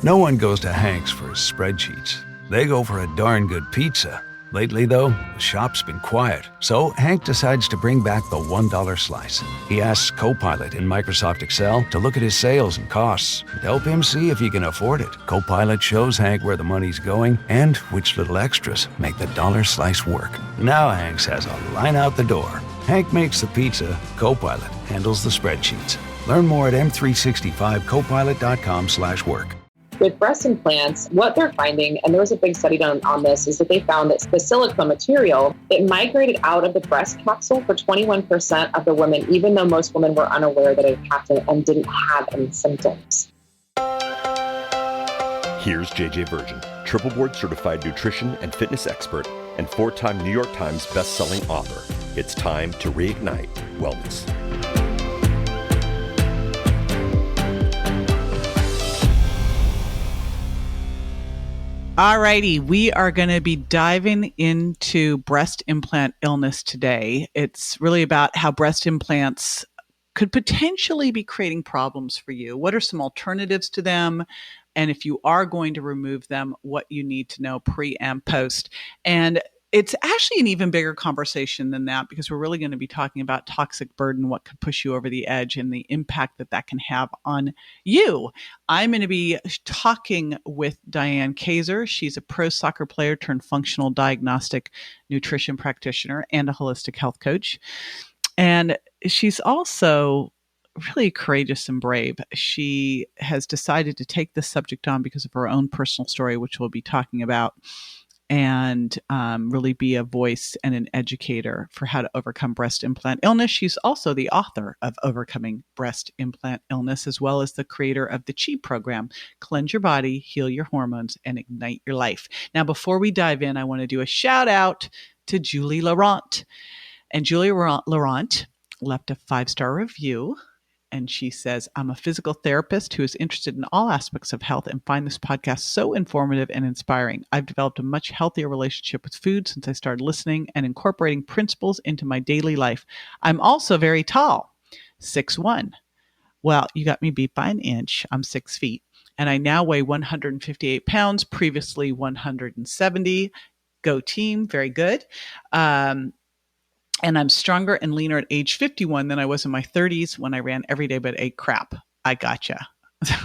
No one goes to Hank's for his spreadsheets. They go for a darn good pizza. Lately, though, the shop's been quiet, so Hank decides to bring back the $1 slice. He asks Copilot in Microsoft Excel to look at his sales and costs and help him see if he can afford it. Copilot shows Hank where the money's going and which little extras make the dollar slice work. Now Hank has a line out the door. Hank makes the pizza, Copilot handles the spreadsheets. Learn more at m365copilot.com/work. With breast implants, what they're finding, and there was a big study done on this, is that they found that the silicone material, it migrated out of the breast capsule for 21% of the women, even though most women were unaware that it happened and didn't have any symptoms. Here's JJ Virgin, triple board certified nutrition and fitness expert and 4-time New York Times best-selling author. It's time to reignite wellness. Alrighty, we are going to be diving into breast implant illness today. It's really about how breast implants could potentially be creating problems for you. What are some alternatives to them? And if you are going to remove them, what you need to know pre and post. And it's actually an even bigger conversation than that, because we're really going to be talking about toxic burden, what could push you over the edge, and the impact that that can have on you. I'm going to be talking with Diane Kazer. She's a pro soccer player turned functional diagnostic nutrition practitioner and a holistic health coach. And she's also really courageous and brave. She has decided to take this subject on because of her own personal story, which we'll be talking about, and really be a voice and an educator for how to overcome breast implant illness. She's also the author of Overcoming Breast Implant Illness, as well as the creator of the CHI program, Cleanse Your Body, Heal Your Hormones, and Ignite Your Life. Now, before we dive in, I want to do a shout out to Julie Laurent. And Julie Laurent left a 5-star review. And she says, I'm a physical therapist who is interested in all aspects of health and find this podcast so informative and inspiring. I've developed a much healthier relationship with food since I started listening and incorporating principles into my daily life. I'm also very tall, 6'1". Well, you got me beat by an inch. I'm 6 feet. And I now weigh 158 pounds, previously 170. Go team. Very good. And I'm stronger and leaner at age 51 than I was in my 30s when I ran every day but ate crap. I gotcha.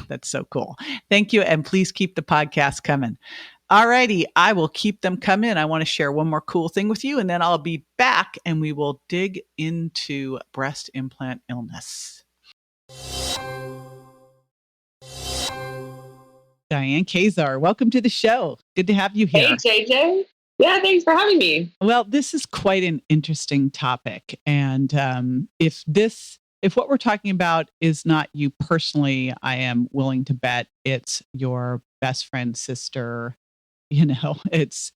That's so cool. Thank you. And please keep the podcast coming. All righty. I will keep them coming. I want to share one more cool thing with you, and then I'll be back and we will dig into breast implant illness. Diane Kazer, welcome to the show. Good to have you here. Hey, JJ. Yeah, thanks for having me. Well, this is quite an interesting topic. And if what we're talking about is not you personally, I am willing to bet it's your best friend, sister, it's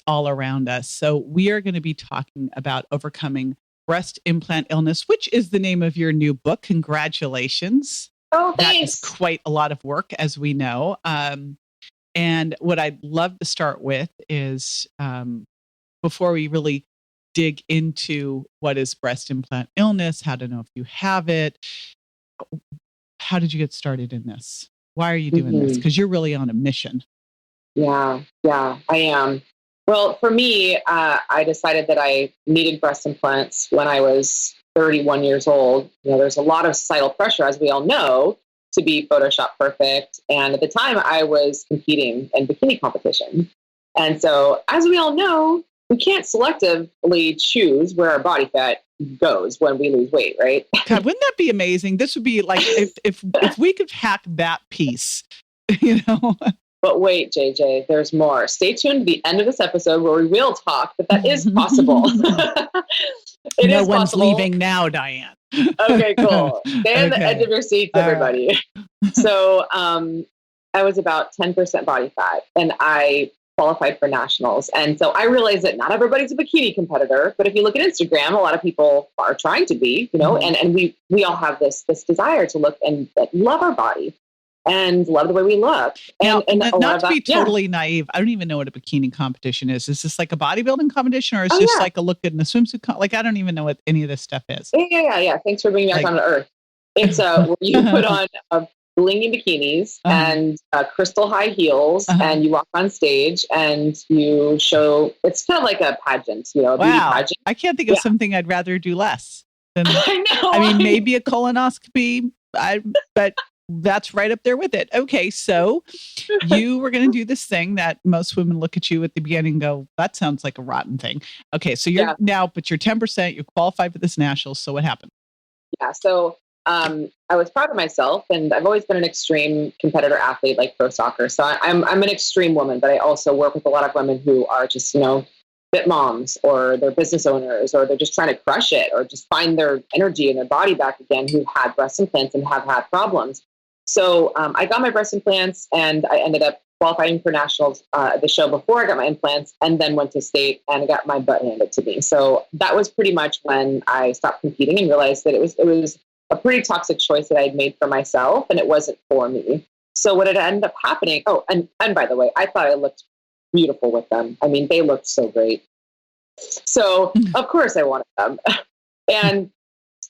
all around us. So we are going to be talking about overcoming breast implant illness, which is the name of your new book. Congratulations. Oh, thanks. That is quite a lot of work, as we know. And what I'd love to start with is, before we really dig into what is breast implant illness, how to know if you have it, how did you get started in this? Why are you doing this? Because you're really on a mission. Yeah, I am. Well, for me, I decided that I needed breast implants when I was 31 years old. There's a lot of societal pressure, as we all know, to be Photoshop perfect. And at the time I was competing in bikini competition. And so, as we all know, we can't selectively choose where our body fat goes when we lose weight, right? God, wouldn't that be amazing? This would be like, if we could hack that piece, But wait, JJ, there's more. Stay tuned to the end of this episode where we will talk, but that is possible. No one's leaving now, Diane. Okay, cool. Stay on the edge of your seats, everybody. So I was about 10% body fat, and I qualified for nationals. And so I realized that not everybody's a bikini competitor, but if you look at Instagram, a lot of people are trying to be, and we all have this desire to look and love our body and love the way we look. And not to be totally naive, I don't even know what a bikini competition is. Is this like a bodybuilding competition, or is this like a look good in a swimsuit? I don't even know what any of this stuff is. Yeah. Thanks for bringing me back on to earth. It's where you put on blingy bikinis and crystal high heels, and you walk on stage and you show. It's kind of like a pageant, a beauty pageant. I can't think of something I'd rather do less than. I know. I mean, maybe a colonoscopy, but that's right up there with it. Okay, so you were going to do this thing that most women look at you at the beginning and go, "That sounds like a rotten thing." Okay, so you're now, but you're 10%. You qualified for this national. So what happened? Yeah, so I was proud of myself, and I've always been an extreme competitor athlete, like pro soccer. So I'm an extreme woman, but I also work with a lot of women who are just fit moms, or they're business owners, or they're just trying to crush it, or just find their energy and their body back again, who had breast implants and have had problems. So I got my breast implants, and I ended up qualifying for nationals the show before I got my implants, and then went to state and got my butt handed to me. So that was pretty much when I stopped competing and realized that it was a pretty toxic choice that I'd made for myself, and it wasn't for me. So what had ended up happening, and by the way, I thought I looked beautiful with them. I mean, they looked so great. So of course I wanted them. And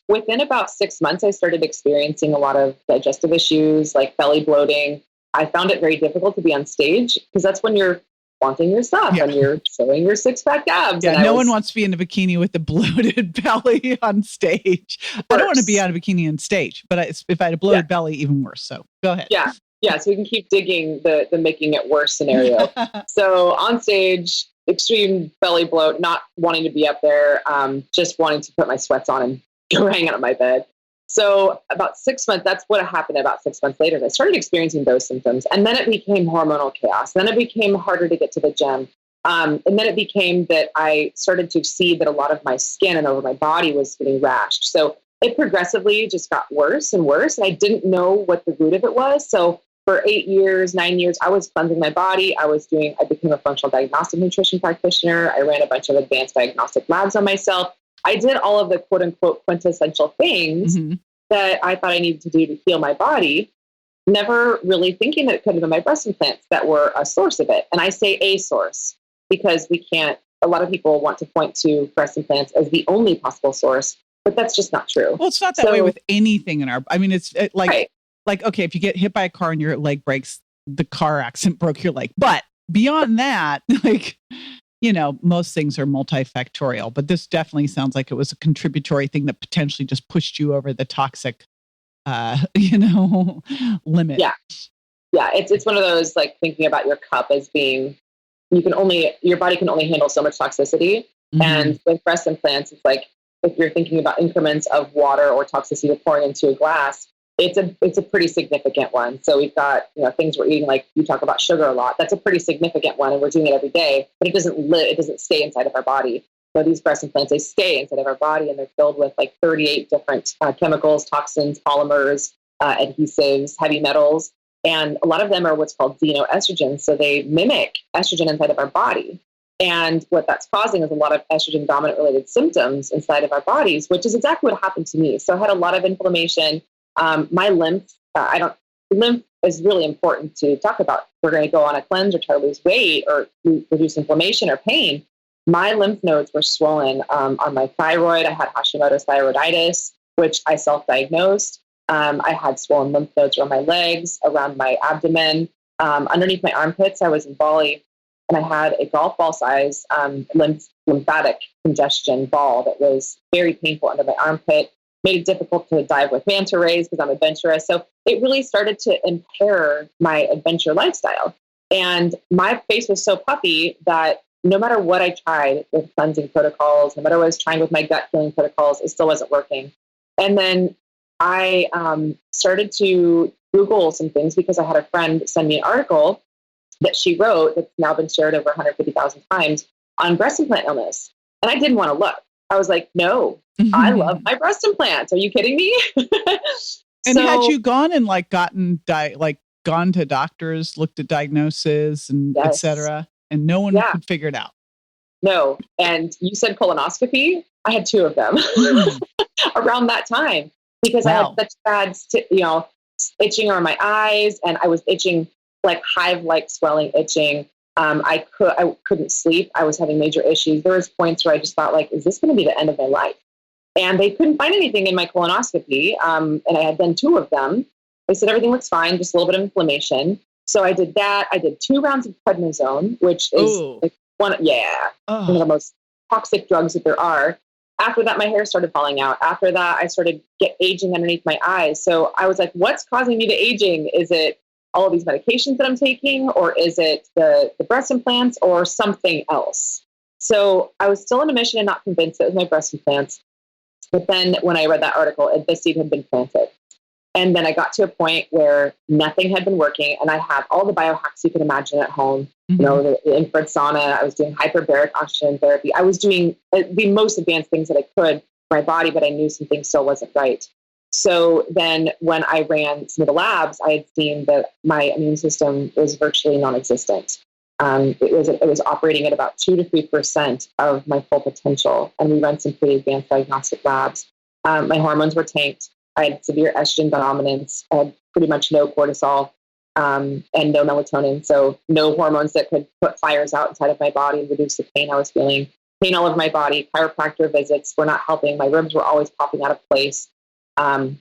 within about 6 months, I started experiencing a lot of digestive issues, like belly bloating. I found it very difficult to be on stage, because that's when you're wanting your stuff and you're showing your 6-pack abs. Yeah, no one wants to be in a bikini with a bloated belly on stage. I don't want to be on a bikini on stage, but if I had a bloated belly, even worse. So go ahead. Yeah. So we can keep digging the making it worse scenario. So on stage, extreme belly bloat, not wanting to be up there, just wanting to put my sweats on and go hang out on my bed. So about 6 months, that's what happened about 6 months later. I started experiencing those symptoms, and then it became hormonal chaos. Then it became harder to get to the gym. And then it became that I started to see that a lot of my skin and over my body was getting rashed. So it progressively just got worse and worse. And I didn't know what the root of it was. So for 9 years, I was cleansing my body. I became a functional diagnostic nutrition practitioner. I ran a bunch of advanced diagnostic labs on myself. I did all of the quote unquote quintessential things that I thought I needed to do to heal my body, never really thinking that it could have been my breast implants that were a source of it. And I say a source because a lot of people want to point to breast implants as the only possible source, but that's just not true. Well, it's not that way with anything it's like, okay, if you get hit by a car and your leg breaks, the car accident broke your leg. But beyond that, most things are multifactorial, but this definitely sounds like it was a contributory thing that potentially just pushed you over the toxic, limit. Yeah. Yeah. It's one of those, like, thinking about your cup as being, your body can only handle so much toxicity. And with breast implants, it's like, if you're thinking about increments of water or toxicity pouring into a glass, it's a pretty significant one. So we've got, things we're eating, like you talk about sugar a lot. That's a pretty significant one, and we're doing it every day, but it doesn't stay inside of our body. So these breast implants, they stay inside of our body, and they're filled with like 38 different chemicals, toxins, polymers, adhesives, heavy metals. And a lot of them are what's called xenoestrogens. So they mimic estrogen inside of our body. And what that's causing is a lot of estrogen dominant related symptoms inside of our bodies, which is exactly what happened to me. So I had a lot of inflammation. My lymph, lymph is really important to talk about. If we're going to go on a cleanse or try to lose weight or reduce inflammation or pain. My lymph nodes were swollen on my thyroid. I had Hashimoto's thyroiditis, which I self-diagnosed. I had swollen lymph nodes around my legs, around my abdomen, underneath my armpits. I was in Bali, and I had a golf ball size lymphatic congestion ball that was very painful under my armpit. Made it difficult to dive with manta rays because I'm adventurous. So it really started to impair my adventure lifestyle. And my face was so puffy that no matter what I tried with cleansing protocols, no matter what I was trying with my gut healing protocols, it still wasn't working. And then I started to Google some things because I had a friend send me an article that she wrote that's now been shared over 150,000 times on breast implant illness. And I didn't want to look. I was like, no, I love my breast implants. Are you kidding me? And had you gone and gone to doctors, looked at diagnosis and et cetera, and no one could figure it out? No. And you said colonoscopy. I had 2 of them around that time because I had such bad, itching around my eyes, and I was itching, like hive-like swelling itching. I couldn't sleep. I was having major issues. There was points where I just thought, like, is this going to be the end of my life? And they couldn't find anything in my colonoscopy. And I had done 2 of them. They said everything looks fine, just a little bit of inflammation. So I did that. I did 2 rounds of prednisone, which is like one of the most toxic drugs that there are. After that, my hair started falling out. After that, I started aging underneath my eyes. So I was like, what's causing me the aging? Is it all of these medications that I'm taking, or is it the breast implants, or something else? So I was still in remission and not convinced it was my breast implants. But then when I read that article, the seed had been planted. And then I got to a point where nothing had been working, and I had all the biohacks you can imagine at home. You know, the infrared sauna, I was doing hyperbaric oxygen therapy. I was doing the most advanced things that I could for my body, but I knew something still wasn't right. So then when I ran some of the labs, I had seen that my immune system was virtually non-existent. It was operating at about 2 to 3% of my full potential. And we ran some pretty advanced diagnostic labs. My hormones were tanked. I had severe estrogen dominance. I had pretty much no cortisol and no melatonin. So no hormones that could put fires out inside of my body and reduce the pain I was feeling. Pain all over my body. Chiropractor visits were not helping. My ribs were always popping out of place. And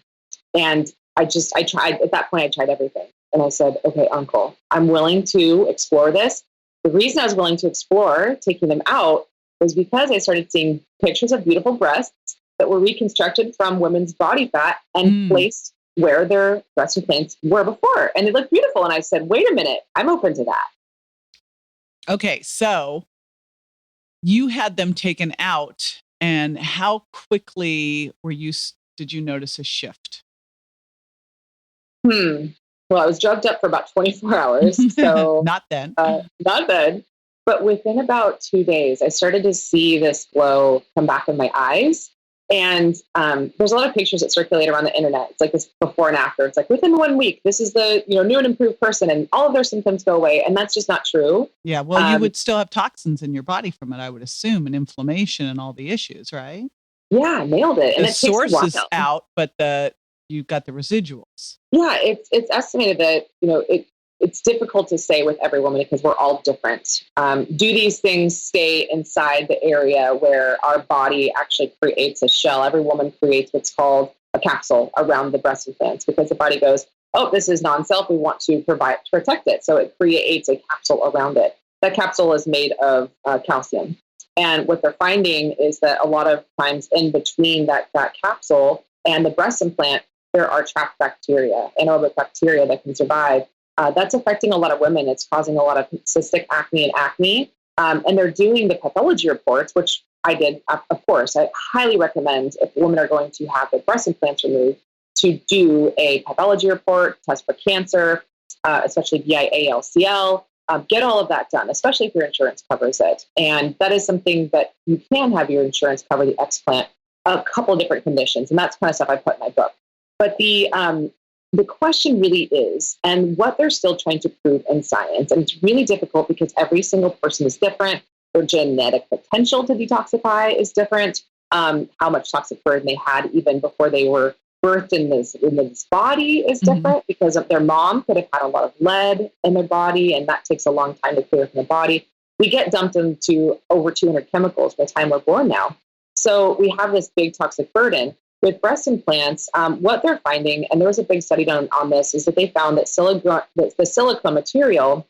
I tried, at that point, I tried everything. And I said, okay, uncle, I'm willing to explore this. The reason I was willing to explore taking them out was because I started seeing pictures of beautiful breasts that were reconstructed from women's body fat and placed where their breast implants were before. And they looked beautiful. And I said, wait a minute, I'm open to that. Okay. So you had them taken out, and how quickly did you notice a shift? Well, I was drugged up for about 24 hours. So not then. Not then. But within about 2 days, I started to see this glow come back in my eyes. And there's a lot of pictures that circulate around the internet. It's like this before and after. It's like within 1 week, this is the new and improved person, and all of their symptoms go away. And that's just not true. Yeah. Well, you would still have toxins in your body from it, I would assume, and inflammation and all the issues, right? Yeah, nailed it. And the source is out, but you've got the residuals. Yeah, it's estimated that it's difficult to say with every woman because we're all different. Do these things stay inside the area where our body actually creates a shell? Every woman creates what's called a capsule around the breast implants because the body goes, oh, this is non-self. We want to protect it. So it creates a capsule around it. That capsule is made of calcium. And what they're finding is that a lot of times in between that capsule and the breast implant, there are trapped bacteria, anaerobic bacteria that can survive. That's affecting a lot of women. It's causing a lot of cystic acne and acne. And they're doing the pathology reports, which I did, of course. I highly recommend if women are going to have their breast implants removed to do a pathology report, test for cancer, especially BIALCL. Get all of that done, especially if your insurance covers it. And that is something that you can have your insurance cover the explant, a couple of different conditions. And that's kind of stuff I put in my book. But the question really is, and what they're still trying to prove in science, and it's really difficult because every single person is different. Their genetic potential to detoxify is different. How much toxic burden they had even before they were birthed in this body is different because of their mom could have had a lot of lead in their body, and that takes a long time to clear from the body. We get dumped into over 200 chemicals by the time we're born now. So we have this big toxic burden. With breast implants, what they're finding, and there was a big study done on this, is that they found that the silicone material,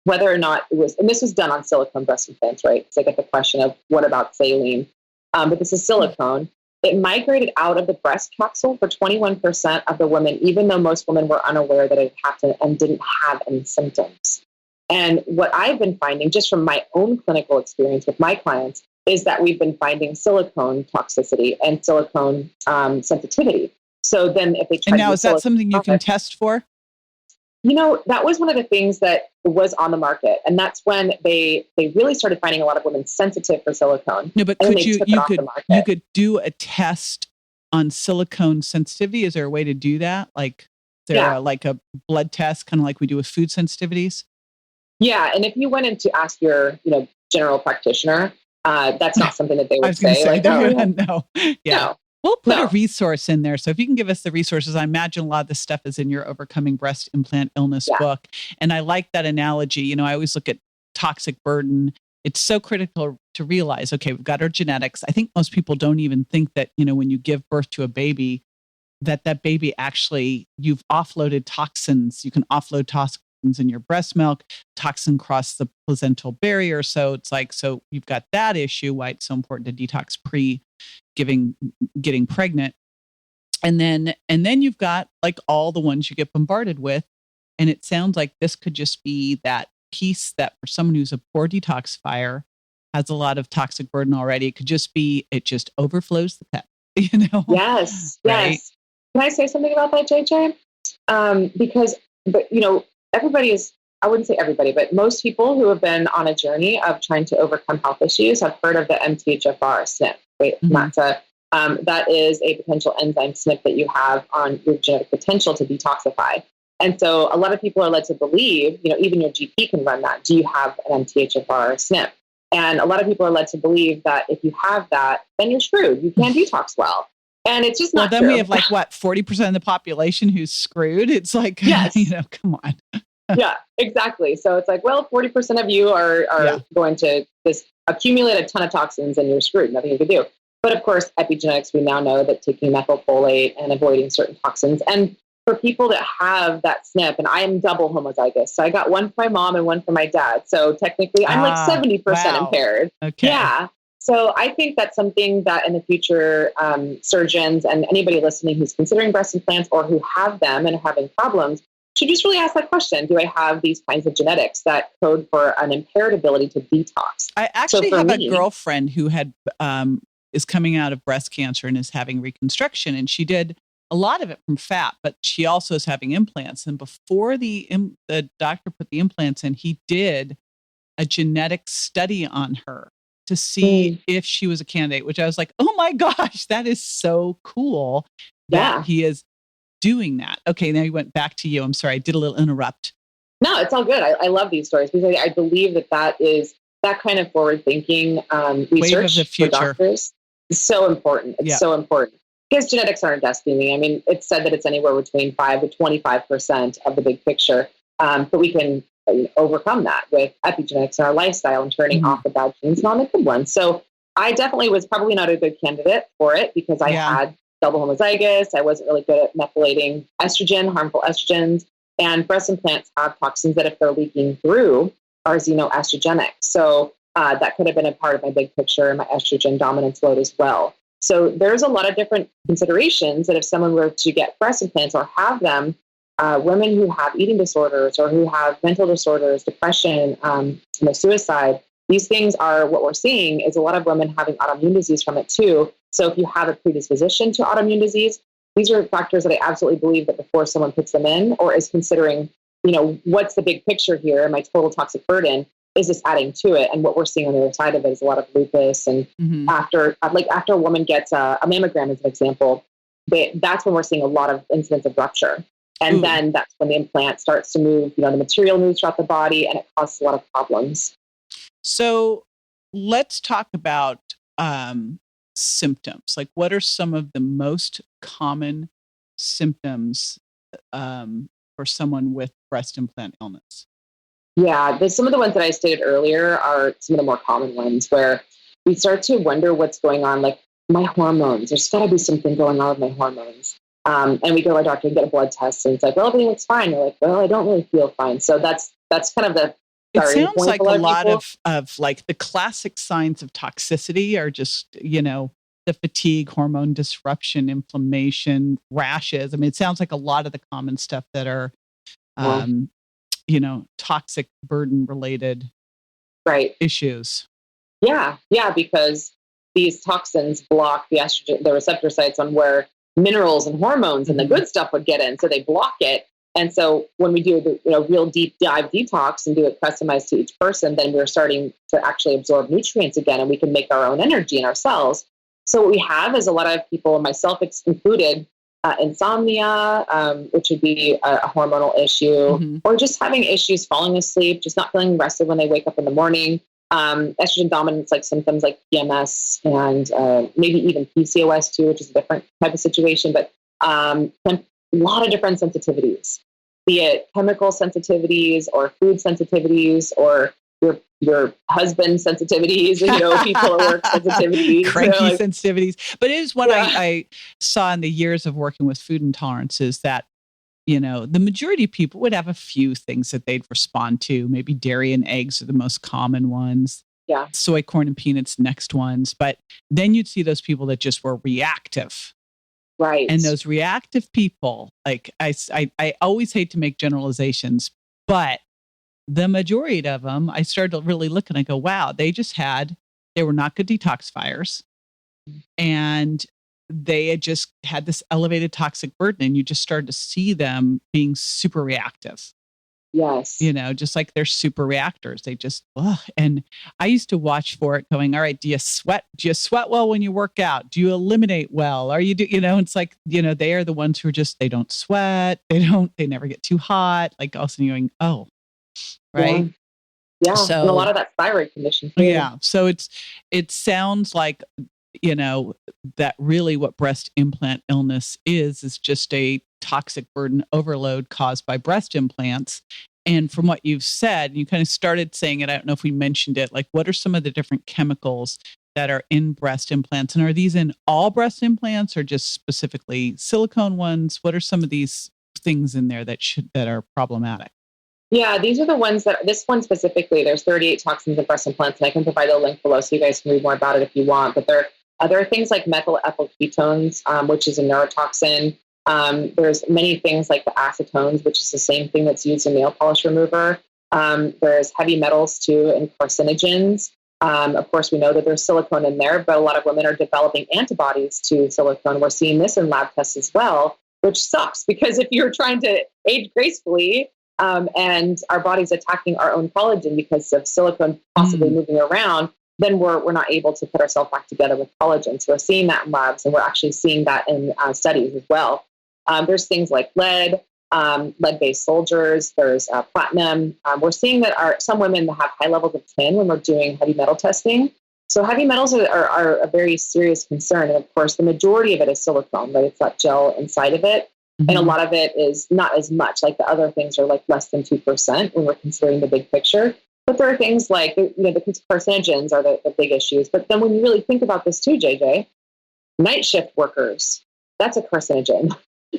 whether or not it was, and this was done on silicone breast implants, right? So I get the question of what about saline? But this is silicone. It migrated out of the breast capsule for 21% of the women, even though most women were unaware that it happened and didn't have any symptoms. And what I've been finding just from my own clinical experience with my clients is that we've been finding silicone toxicity and silicone sensitivity. So then if they try and now is that something you can test for? That was one of the things that was on the market. And that's when they really started finding a lot of women sensitive for silicone. No, but could you could do a test on silicone sensitivity? Is there a way to do that? Like like a blood test, kind of like we do with food sensitivities? Yeah. And if you went in to ask your, general practitioner, that's not something that they would say. No. Yeah. No. We'll put a resource in there. So if you can give us the resources, I imagine a lot of this stuff is in your Overcoming Breast Implant Illness book. And I like that analogy. I always look at toxic burden. It's so critical to realize, okay, we've got our genetics. I think most people don't even think that, when you give birth to a baby, that baby actually, you've offloaded toxins. You can offload toxins in your breast milk, toxin cross the placental barrier. So it's like, so you've got that issue, why it's so important to detox getting pregnant. And then you've got like all the ones you get bombarded with. And it sounds like this could just be that piece that for someone who's a poor detoxifier, has a lot of toxic burden already. It could just be, it just overflows the cup, Yes. Right? Yes. Can I say something about that, JJ? Because, everybody is, I wouldn't say everybody, but most people who have been on a journey of trying to overcome health issues have heard of the MTHFR SNP. Wait, that is a potential enzyme SNP that you have on your genetic potential to detoxify. And so a lot of people are led to believe, even your GP can run that. Do you have an MTHFR SNP? And a lot of people are led to believe that if you have that, then you're screwed. You can't detox well. And it's just not then true. We have 40% of the population who's screwed. It's like, yes. Come on. Yeah, exactly. So it's like, 40% of you are going to just accumulate a ton of toxins and you're screwed. Nothing you can do. But of course, epigenetics, we now know that taking methylfolate and avoiding certain toxins. And for people that have that SNP, and I am double homozygous. So I got one for my mom and one for my dad. So technically I'm 70% impaired. Okay. Yeah. So I think that's something that in the future, surgeons and anybody listening who's considering breast implants or who have them and are having problems should just really ask that question. Do I have these kinds of genetics that code for an impaired ability to detox? I actually have a girlfriend who had is coming out of breast cancer and is having reconstruction. And she did a lot of it from fat, but she also is having implants. And before the doctor put the implants in, he did a genetic study on her to see if she was a candidate, which I was like, oh my gosh, that is so cool that he is doing that. Okay, now he went back to you. I'm sorry, I did a little interrupt. No, it's all good. I love these stories because I believe that is that kind of forward thinking research for doctors is so important. It's so important. Because genetics aren't destiny. I mean, it's said that it's anywhere between 5 to 25% of the big picture. But we can overcome that with epigenetics and our lifestyle and turning off the bad genes and on the good ones. So I definitely was probably not a good candidate for it because I had double homozygous. I wasn't really good at methylating harmful estrogens. And breast implants have toxins that if they're leaking through are xenoestrogenic. So that could have been a part of my big picture and my estrogen dominance load as well. So there's a lot of different considerations that if someone were to get breast implants or have them, women who have eating disorders or who have mental disorders, depression, suicide, these things are what we're seeing is a lot of women having autoimmune disease from it too. So if you have a predisposition to autoimmune disease, these are factors that I absolutely believe that before someone puts them in or is considering, what's the big picture here and my total toxic burden, is this adding to it? And what we're seeing on the other side of it is a lot of lupus. And after a woman gets a mammogram, as an example, that's when we're seeing a lot of incidents of rupture. And then that's when the implant starts to move, the material moves throughout the body and it causes a lot of problems. So let's talk about symptoms. Like what are some of the most common symptoms for someone with breast implant illness? Yeah, some of the ones that I stated earlier are some of the more common ones where we start to wonder what's going on, like my hormones. There's got to be something going on with my hormones. And we go to our doctor and get a blood test, and it's like, well, everything looks fine. You're like, well, I don't really feel fine. So that's kind of the starting point. It sounds like a lot of like the classic signs of toxicity are just, the fatigue, hormone disruption, inflammation, rashes. I mean, it sounds like a lot of the common stuff that are toxic burden related issues. Yeah, because these toxins block the receptor sites on where minerals and hormones and the good stuff would get in, so they block it. And so when we do the real deep dive detox and do it customized to each person, then we're starting to actually absorb nutrients again, and we can make our own energy in our cells. So what we have is a lot of people, myself included, insomnia, which would be a hormonal issue, or just having issues falling asleep, just not feeling rested when they wake up in the morning. Estrogen dominance, like symptoms like PMS and maybe even PCOS too, which is a different type of situation, but a lot of different sensitivities, be it chemical sensitivities or food sensitivities or your husband sensitivities, people at work sensitivities, cranky sensitivities. But it is one Yeah. I saw in the years of working with food intolerances that, the majority of people would have a few things that they'd respond to. Maybe dairy and eggs are the most common ones. Yeah. Soy, corn, and peanuts next ones. But then you'd see those people that just were reactive. Right. And those reactive people, like I always hate to make generalizations, but the majority of them, I started to really look and I go, wow, they were not good detoxifiers. And they had just had this elevated toxic burden, and you just started to see them being super reactive. Yes. Just like they're super reactors. They just, and I used to watch for it going, all right, do you sweat? Do you sweat well when you work out? Do you eliminate well? Are you it's like, they are the ones who are just, they don't sweat. They never get too hot. Like all of a sudden you're going, oh, right. Yeah. So, and a lot of that thyroid condition too. Yeah. So it sounds like, that really what breast implant illness is just a toxic burden overload caused by breast implants. And from what you've said, you kind of started saying it, I don't know if we mentioned it, like what are some of the different chemicals that are in breast implants? And are these in all breast implants or just specifically silicone ones? What are some of these things in there that are problematic? Yeah, these are the ones this one specifically, there's 38 toxins in breast implants, and I can provide a link below so you guys can read more about it if you want. But there are things like methyl ethyl ketones, which is a neurotoxin. There's many things like the acetones, which is the same thing that's used in nail polish remover. There's heavy metals too, and carcinogens. Of course, we know that there's silicone in there, but a lot of women are developing antibodies to silicone. We're seeing this in lab tests as well, which sucks because if you're trying to age gracefully, and our body's attacking our own collagen because of silicone possibly moving around, then we're not able to put ourselves back together with collagen. So we're seeing that in labs, and we're actually seeing that in studies as well. There's things like lead-based soldiers. There's platinum. We're seeing that some women have high levels of tin when we're doing heavy metal testing. So heavy metals are a very serious concern. And of course, the majority of it is silicone, right? It's that gel inside of it. And a lot of it is not as much, like the other things are like less than 2% when we're considering the big picture. But there are things like, the carcinogens are the big issues. But then when you really think about this too, JJ, night shift workers, that's a carcinogen.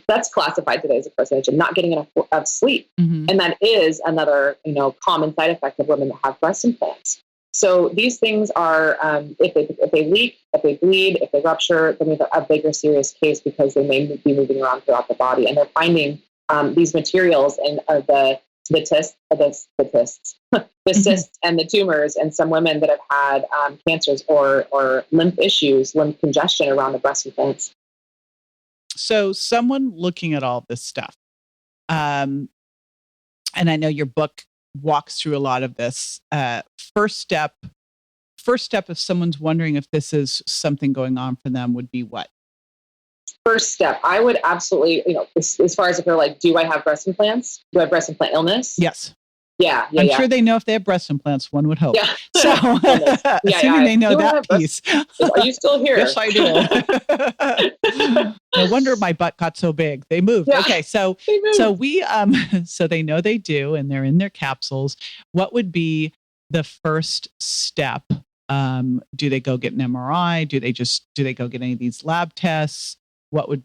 That's classified today as a carcinogen, not getting enough of sleep. And that is another, common side effect of women that have breast implants. So these things are, if they leak, if they bleed, if they rupture, then we have a bigger serious case because they may be moving around throughout the body. And they're finding these materials in the cysts and the tumors in some women that have had cancers or lymph issues, lymph congestion around the breast implants. So someone looking at all this stuff, and I know your book walks through a lot of this. First step, if someone's wondering if this is something going on for them, would be what? First step, I would absolutely, as far as if they're like, do I have breast implants? Do I have breast implant illness? Yes. Yeah. I'm sure they know if they have breast implants, one would hope. Yeah. So assuming they know that piece. Are you still here? Yes, I do. No wonder my butt got so big. They moved. Yeah, okay. So we, so they know they do, and they're in their capsules. What would be the first step? Do they go get an MRI? Do they go get any of these lab tests? What would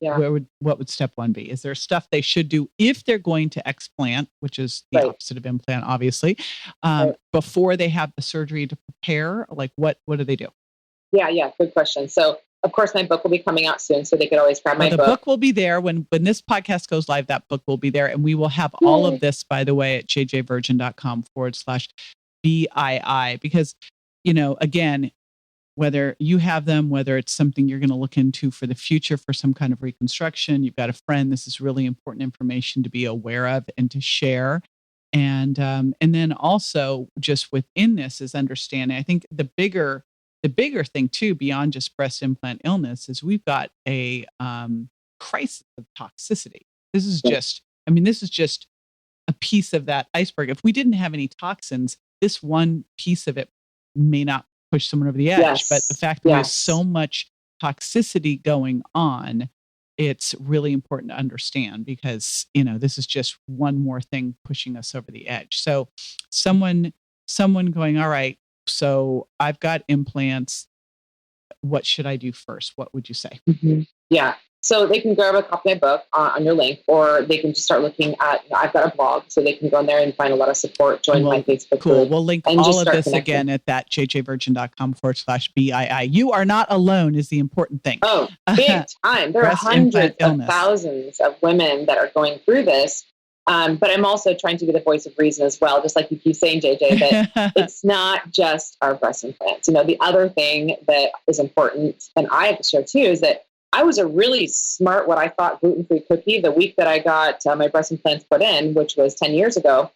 step one be? Is there stuff they should do if they're going to explant, which is the opposite of implant, obviously, before they have the surgery to prepare? Like what do they do? Yeah. Good question. So of course my book will be coming out soon, so they could always grab my book. The book will be there when this podcast goes live. That book will be there, and we will have all of this, by the way, at jjvirgin.com/BII, because again, whether you have them, whether it's something you're going to look into for the future for some kind of reconstruction, you've got a friend, this is really important information to be aware of and to share. And then also just within this is understanding, I think the bigger thing too, beyond just breast implant illness, is we've got a crisis of toxicity. This is just a piece of that iceberg. If we didn't have any toxins, this one piece of it may not push someone over the edge. But the fact that there's so much toxicity going on, it's really important to understand, because this is just one more thing pushing us over the edge. So someone someone going, all right, so I've got implants. What should I do first? What would you say? Mm-hmm. Yeah. So they can grab a copy of my book on your link, or they can just start looking at, I've got a blog, so they can go in there and find a lot of support, join my Facebook group. We'll link and all of this connecting. again at that jjvirgin.com/BII. You are not alone is the important thing. Oh, big time. There are hundreds of thousands of women that are going through this. But I'm also trying to be the voice of reason as well, just like you keep saying, JJ, that it's not just our breast implants. The other thing that is important, and I have to share too, is that I was a really smart, what I thought, gluten-free cookie the week that I got my breast implants put in, which was 10 years ago.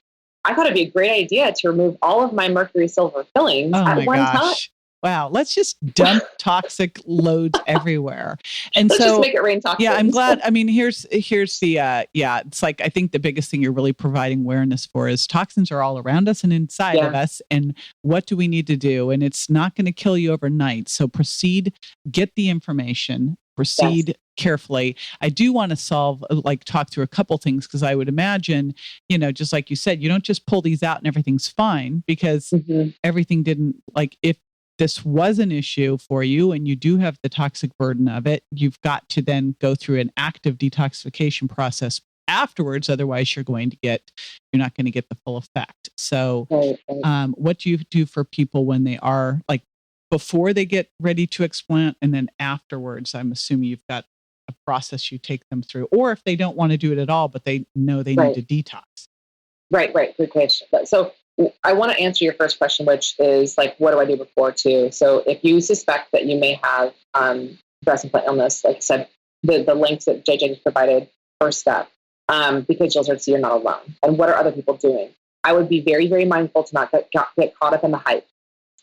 I thought it'd be a great idea to remove all of my mercury silver fillings at one time. Wow, let's just dump toxic loads everywhere. And let's just make it rain toxins. Yeah, I'm glad. I mean, here's the it's like, I think the biggest thing you're really providing awareness for is toxins are all around us and inside of us. And what do we need to do? And it's not going to kill you overnight. So proceed, get the information, proceed carefully. I do want to talk through a couple things, because I would imagine, just like you said, you don't just pull these out and everything's fine, because everything didn't, if this was an issue for you and you do have the toxic burden of it, you've got to then go through an active detoxification process afterwards. Otherwise, you're not going to get the full effect. So what do you do for people when they are before they get ready to explant, and then afterwards? I'm assuming you've got a process you take them through, or if they don't want to do it at all, but they know they need to detox. Right. Good question. So I want to answer your first question, which is what do I do before too? So if you suspect that you may have breast implant illness, like I said, the links that JJ has provided, first step, because you'll start to see you're not alone. And what are other people doing? I would be very, very mindful to not get caught up in the hype,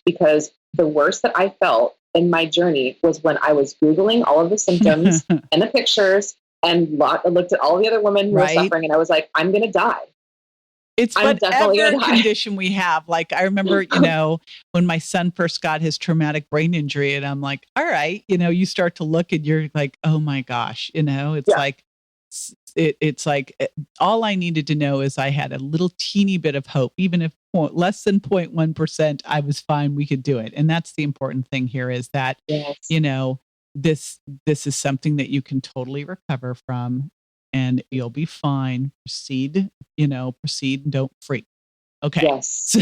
because the worst that I felt in my journey was when I was Googling all of the symptoms and the pictures and looked at all the other women who were suffering, and I was like, I'm going to die. It's whatever condition we have. I remember, when my son first got his traumatic brain injury, and I'm like, all right, you start to look and you're like, oh my gosh, it's all I needed to know is I had a little teeny bit of hope, even if less than 0.1%, I was fine. We could do it. And that's the important thing here, is that, this is something that you can totally recover from. And you'll be fine. Proceed, and don't freak. Okay. Yes.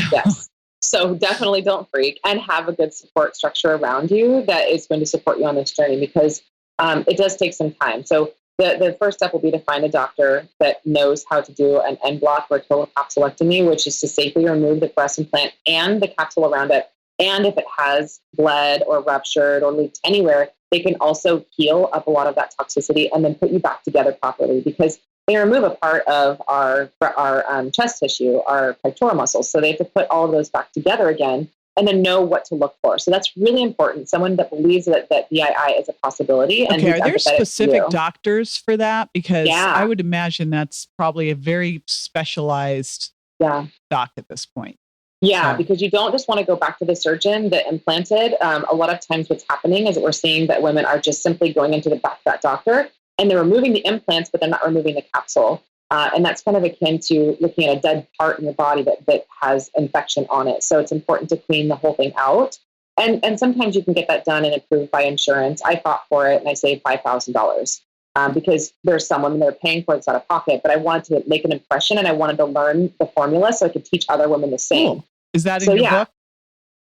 So definitely don't freak, and have a good support structure around you that is going to support you on this journey, because it does take some time. So the first step will be to find a doctor that knows how to do an end block or total capsulectomy, which is to safely remove the breast implant and the capsule around it. And if it has bled or ruptured or leaked anywhere, they can also heal up a lot of that toxicity and then put you back together properly, because they remove a part of our chest tissue, our pectoral muscles. So they have to put all of those back together again, and then know what to look for. So that's really important. Someone that believes that BII is a possibility. Okay, are there specific doctors for that? Because I would imagine that's probably a very specialized doc at this point. Yeah, because you don't just want to go back to the surgeon that implanted. A lot of times what's happening is that we're seeing that women are just simply going into the back of that doctor, and they're removing the implants, but they're not removing the capsule. And that's kind of akin to looking at a dead part in your body that has infection on it. So it's important to clean the whole thing out. And sometimes you can get that done and approved by insurance. I fought for it, and I saved $5,000 because there's some women that are paying for it out of pocket. But I wanted to make an impression, and I wanted to learn the formula so I could teach other women the same. Cool. Is that in your book?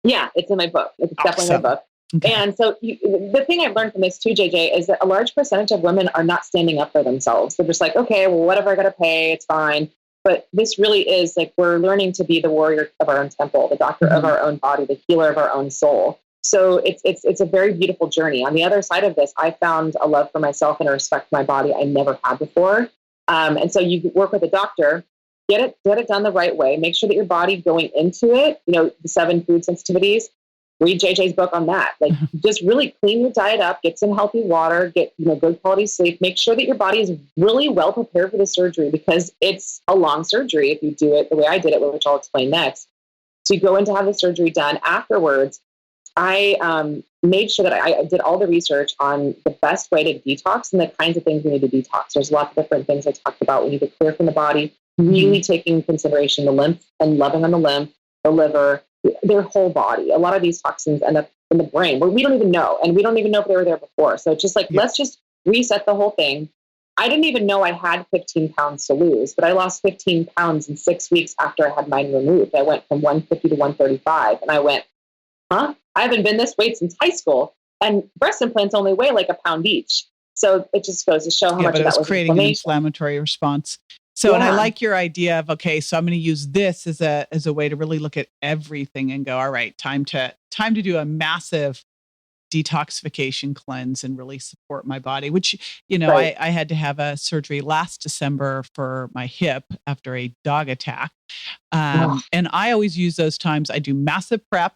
Yeah, it's in my book. It's definitely in my book. Okay. And so the thing I've learned from this too, JJ, is that a large percentage of women are not standing up for themselves. They're just like, okay, well, whatever I got to pay, it's fine. But this really is we're learning to be the warrior of our own temple, the doctor of our own body, the healer of our own soul. So it's a very beautiful journey. On the other side of this, I found a love for myself and a respect for my body I never had before. And so you work with a doctor. Get it done the right way. Make sure that your body going into it, the 7 food sensitivities, read JJ's book on that. Just really clean your diet up, get some healthy water, get, good quality sleep. Make sure that your body is really well prepared for the surgery, because it's a long surgery if you do it the way I did it, which I'll explain next. So you go in to have the surgery done. Afterwards, I made sure that I did all the research on the best way to detox and the kinds of things we need to detox. There's lots of different things I talked about. We need to clear from the body, really taking into consideration the lymph and loving on the lymph, the liver, their whole body. A lot of these toxins end up in the brain where we don't even know. And we don't even know if they were there before. So it's just like, let's just reset the whole thing. I didn't even know I had 15 pounds to lose, but I lost 15 pounds in 6 weeks after I had mine removed. I went from 150 to 135. And I went, I haven't been this weight since high school. And breast implants only weigh like a pound each. So it just goes to show how much but of it that was creating an inflammatory response. So, and I like your idea of, okay, so I'm going to use this as a way to really look at everything and go, all right, time to do a massive detoxification cleanse and really support my body, which, I had to have a surgery last December for my hip after a dog attack. And I always use those times. I do massive prep.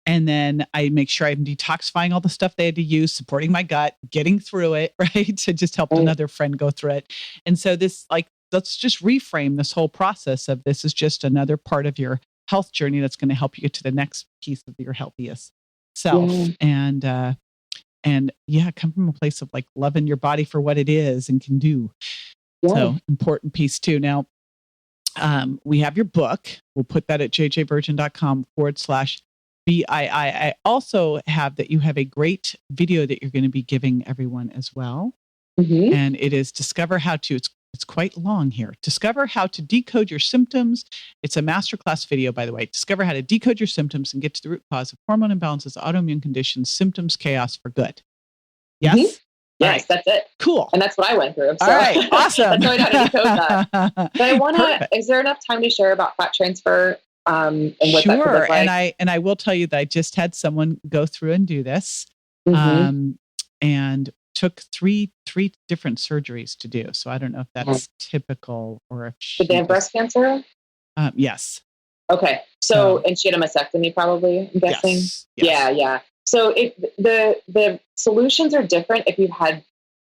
And then I make sure I'm detoxifying all the stuff they had to use, supporting my gut, getting through it, right? To just help another friend go through it. And so this, let's just reframe this whole process of this is just another part of your health journey that's going to help you get to the next piece of your healthiest self. And come from a place of like loving your body for what it is and can do. So important piece too. Now, we have your book. We'll put that at jjvirgin.com/BII. I also have that you have a great video that you're going to be giving everyone as well. And it is Discover How to, it's quite long here. Discover how to decode your symptoms. It's a masterclass video, by the way. Discover how to decode your symptoms and get to the root cause of hormone imbalances, autoimmune conditions, symptoms, chaos for good. Yes? Yes, that's it. Cool. And that's what I went through. So all right. Awesome. That's how I know how to decode that. But I want to, is there enough time to share about fat transfer? And what that could look like? And I will tell you that I just had someone go through and do this, and took three different surgeries to do. So I don't know if that's typical or if did they have breast cancer? Yes. Okay. So and she had a mastectomy, probably. I'm guessing. Yes. Yeah. So if the solutions are different if you've had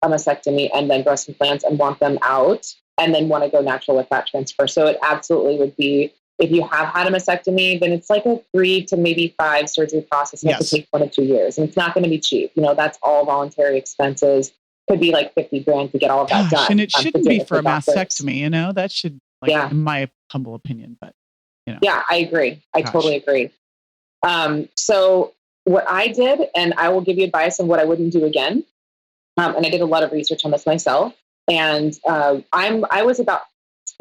a mastectomy and then breast implants and want them out, and then want to go natural with fat transfer. So it absolutely would be. If you have had a mastectomy, then it's like a 3 to maybe 5 surgery process. It could take 1 to 2 years. And it's not going to be cheap. That's all voluntary expenses. Could be like $50,000 to get all of that done. And it shouldn't be for a mastectomy, that should, in my humble opinion, but, Yeah, I agree. I totally agree. So what I did, and I will give you advice on what I wouldn't do again. And I did a lot of research on this myself. And I was about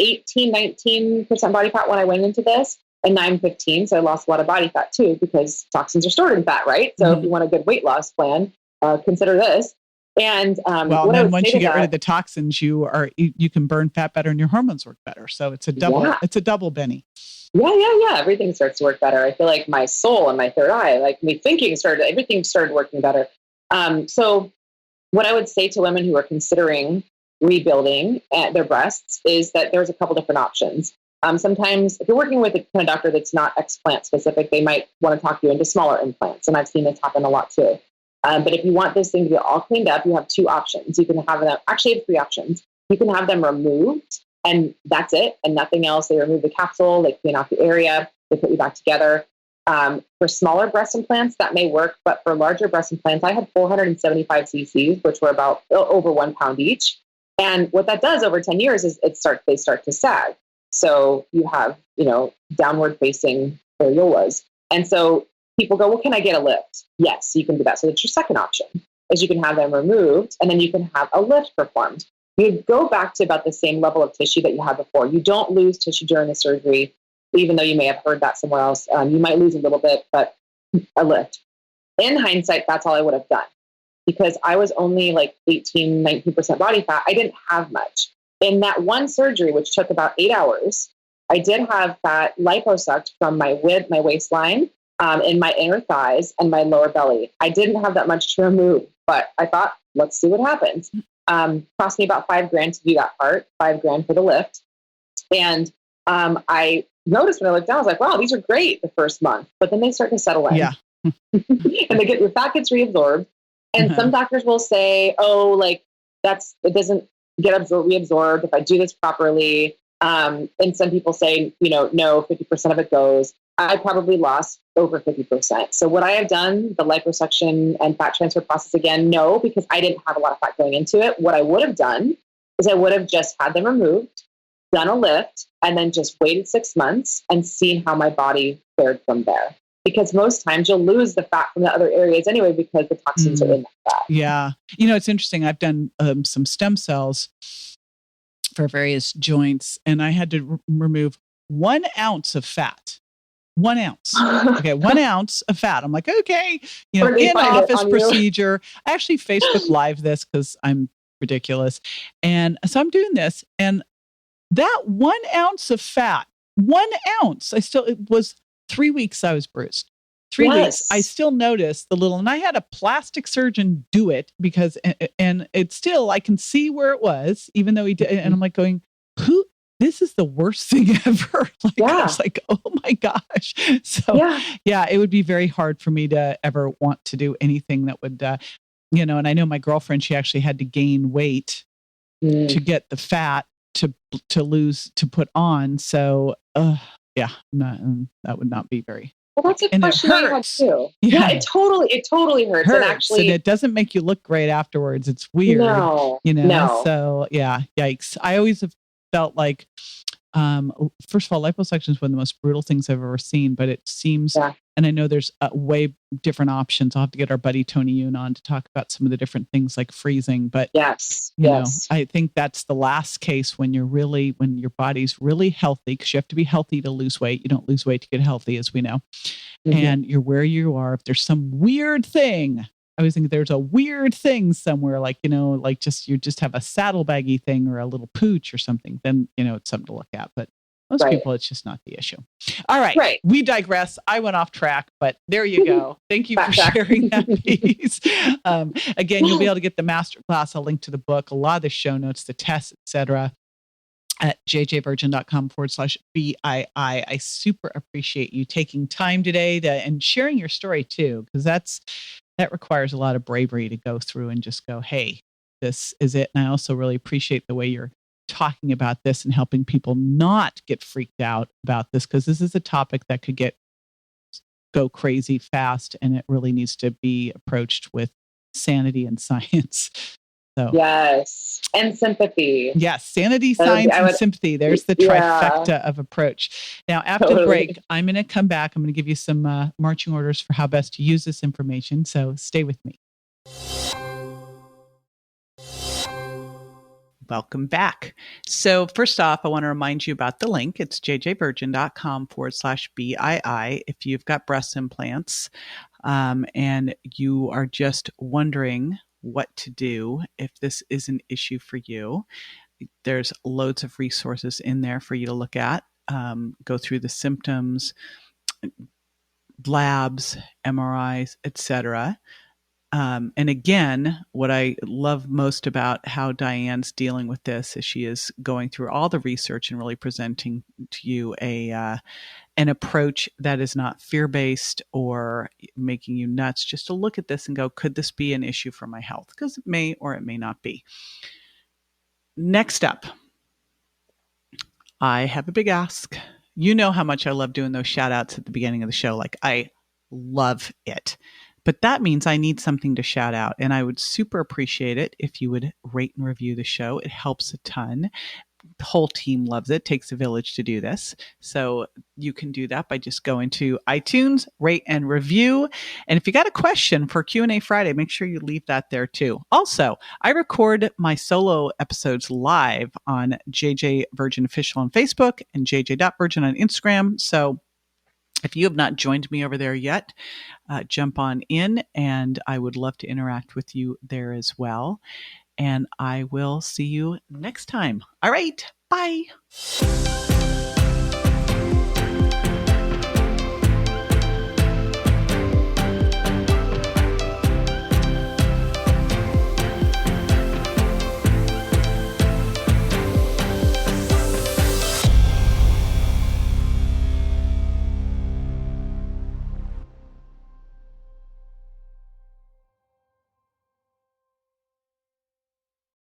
19% body fat when I went into this, and now I'm 15. So I lost a lot of body fat too, because toxins are stored in fat, right? So if you want a good weight loss plan, consider this. And then once you get rid of the toxins, you can burn fat better and your hormones work better. So it's a double Benny. Yeah. Everything starts to work better. I feel like my soul and my third eye, like me thinking everything started working better. So what I would say to women who are considering rebuilding their breasts is that there's a couple different options. Sometimes if you're working with a kind of doctor that's not explant specific, they might want to talk you into smaller implants. And I've seen this happen a lot too. But if you want this thing to be all cleaned up, you have 2 options. You can have them, actually you have 3 options. You can have them removed and that's it and nothing else. They remove the capsule, they clean out the area, they put you back together. For smaller breast implants, that may work. But for larger breast implants, I had 475 cc's, which were about over 1 pound each. And what that does over 10 years is they start to sag. So you have, downward facing areolas. And so people go, well, can I get a lift? Yes, you can do that. So that's your second option, is you can have them removed and then you can have a lift performed. You go back to about the same level of tissue that you had before. You don't lose tissue during the surgery, even though you may have heard that somewhere else. You might lose a little bit, but a lift. In hindsight, that's all I would have done. Because I was only like 18, 19% body fat. I didn't have much. In that one surgery, which took about 8 hours, I did have fat liposucked from my waistline, in my inner thighs and my lower belly. I didn't have that much to remove, but I thought, let's see what happens. Cost me about $5,000 to do that part, $5,000 for the lift. And I noticed when I looked down, I was like, wow, these are great the first month, but then they start to settle in. Yeah. And your fat gets reabsorbed. And some doctors will say, it doesn't get reabsorbed if I do this properly. And some people say, no, 50% of it goes. I probably lost over 50%. So would I have done the liposuction and fat transfer process again? No, because I didn't have a lot of fat going into it. What I would have done is I would have just had them removed, done a lift, and then just waited 6 months and seen how my body fared from there. Because most times you'll lose the fat from the other areas anyway, because the toxins are in that fat. Yeah. It's interesting. I've done some stem cells for various joints, and I had to remove 1 ounce of fat. 1 ounce. Okay, 1 ounce of fat. I'm like, okay, in office procedure. I actually Facebook Live this because I'm ridiculous. And so I'm doing this, and that 1 ounce of fat, 1 ounce, it was 3 weeks I was bruised. 3 weeks. I still noticed the little, and I had a plastic surgeon do it because, and it's still, I can see where it was, even though he did. And I'm like going, this is the worst thing ever. I was like, oh my gosh. So it would be very hard for me to ever want to do anything that would, and I know my girlfriend, she actually had to gain weight to get the fat to lose, to put on. So, that would not be very. Well, that's a question I had too. Yeah, it totally hurts. And actually, and it doesn't make you look great afterwards. It's weird. No. So yikes. I always have felt like, first of all, liposuction is one of the most brutal things I've ever seen, but it seems, and I know there's way different options. I'll have to get our buddy Tony Yoon on to talk about some of the different things like freezing, but you know, I think that's the last case when your body's really healthy, because you have to be healthy to lose weight. You don't lose weight to get healthy, as we know. And you're where you are. If there's some weird thing, I always think there's a weird thing somewhere, like, you just have a saddlebaggy thing or a little pooch or something, then, it's something to look at. But most people, it's just not the issue. All right. We digress. I went off track, but there you go. Thank you for sharing that piece. Again, you'll be able to get the masterclass. I'll link to the book, a lot of the show notes, the tests, etc. at jjvirgin.com/BII. I super appreciate you taking time today and sharing your story too, because that requires a lot of bravery to go through and just go, hey, this is it. And I also really appreciate the way you're talking about this and helping people not get freaked out about this, because this is a topic that could go crazy fast, and it really needs to be approached with sanity and science. So yes, and sympathy. Yes, sanity, science, and sympathy. There's the trifecta of approach. Now, after the break, I'm going to come back. I'm going to give you some marching orders for how best to use this information. So stay with me. Welcome back. So first off, I want to remind you about the link. It's jjvirgin.com/BII. If you've got breast implants and you are just wondering what to do if this is an issue for you, there's loads of resources in there for you to look at. Go through the symptoms, labs, MRIs, etc. And again, what I love most about how Diane's dealing with this is she is going through all the research and really presenting to you an approach that is not fear-based or making you nuts, just to look at this and go, could this be an issue for my health? Because it may or it may not be. Next up, I have a big ask. You know how much I love doing those shout outs at the beginning of the show. Like, I love it. But that means I need something to shout out. And I would super appreciate it if you would rate and review the show. It helps a ton. The whole team loves it. It takes a village to do this. So you can do that by just going to iTunes, rate and review. And if you got a question for Q&A Friday, make sure you leave that there too. Also, I record my solo episodes live on JJ Virgin Official on Facebook and jj.virgin on Instagram. So if you have not joined me over there yet, jump on in, and I would love to interact with you there as well. And I will see you next time. All right. Bye.